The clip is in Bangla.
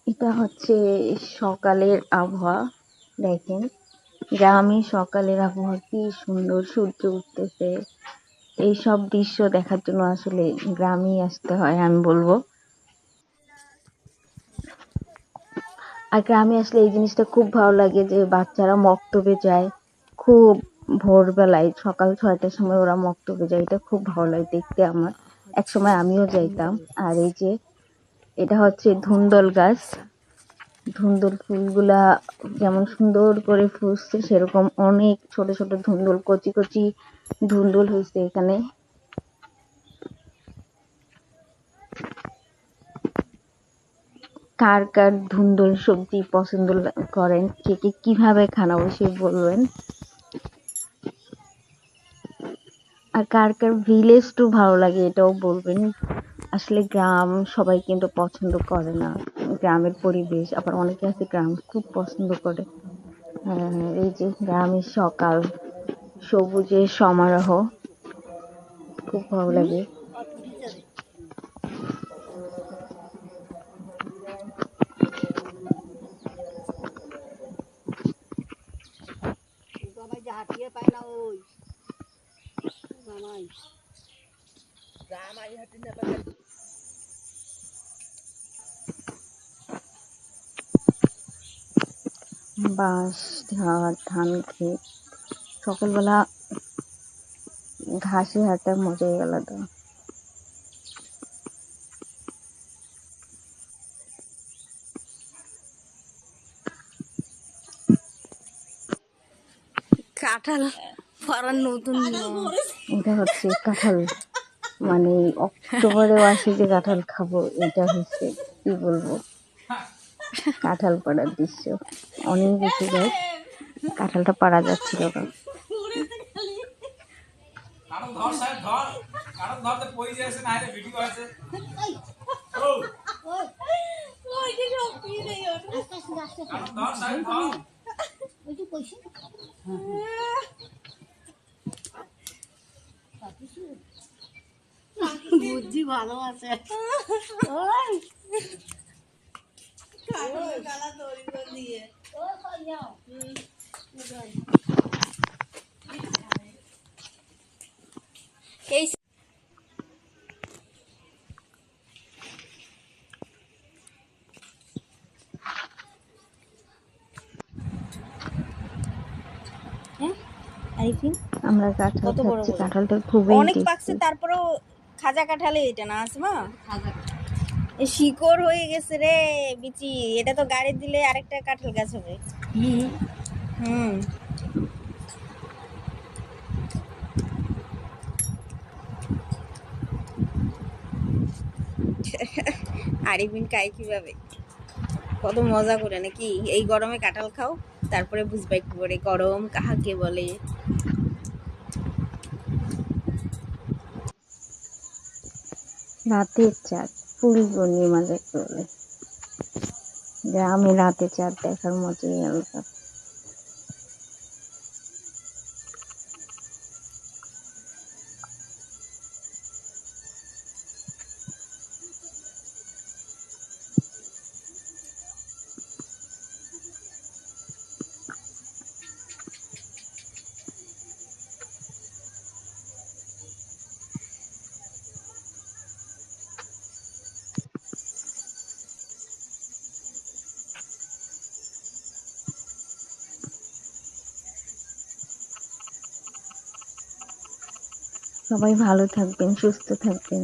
এটা হচ্ছে সকালের আবহাওয়া। দেখেন, গ্রামে সকালের আবহাওয়া কি সুন্দর, সূর্য উঠতেছে। এইসব দৃশ্য দেখার জন্য আসলে গ্রামেই আসতে হয় আমি বলবো। আর গ্রামে আসলে এই জিনিসটা খুব ভালো লাগে যে বাচ্চারা মক্তবে যায় খুব ভোরবেলায়, সকাল 6টার সময় ওরা মক্তবে যায়। এটা খুব ভালো লাগে দেখতে আমার। একসময় আমিও যাইতাম। আর এই যে এটা হচ্ছে ধুন্দল গাছ। ধুন্দুল ফুলগুলা যেমন সুন্দর করে ফুটছে, সেরকম অনেক ছোট ছোট ধুন্দুল, কচি কচি ধুন্দুল হয়েছে এখানে। কার কার ধুন্দুল সবজি পছন্দ করেন, কে কে কিভাবে খান অবশ্যই বলবেন। আর কার কার ভিলেজ টু ভালো লাগে এটাও বলবেন। আসলে গ্রাম সবাই কিন্তু পছন্দ করে না, গ্রামের পরিবেশ। আবার অনেকে আছে গ্রাম খুব পছন্দ করে। এই যে গ্রামের সকাল, সবুজের সমারোহ, খুব ভালো লাগে। বাঁশ, ঝাড়, ধান ক্ষেত, সকালবেলা ঘাসে হাঁটার মজাই আলাদা। কাঁঠাল পরার নতুন এটা হচ্ছে কাঁঠাল, মানে অক্টোবরেও আসে যে কাঁঠাল খাবো, এটা হচ্ছে কি বলবো, কাঁঠাল পাড়ার দৃশ্য। অনেক বেশি গাছ, কাঁঠালটা পাড়া যাচ্ছিল না। বুদ্ধি ভালো আছে। এই আমরা কাঁঠাল কত বড় খাচ্ছি, বড় কাঁঠালটা খুবই অনেক টেস্টি। পাকছে, তারপরেও খাজা কাঁঠালে এটা না আসমা, শিকড় হয়ে গেছে রে বিচি। এটা তো গাড়ি দিলে আরেকটা কাঁঠাল গাছ হবে। হুম আরিবিন খাই কিভাবে, কত মজা করে নাকি। এই গরমে কাঁঠাল খাও, তারপরে বুঝবা একটু করে গরম কাহাকে বলে। রাতের চাঁদ, ফুল পূর্ণিমা যাকে বলে, গ্রামে রাতে চাঁদ দেখার মজাই আলাদা। সবাই ভালো থাকবেন, সুস্থ থাকবেন।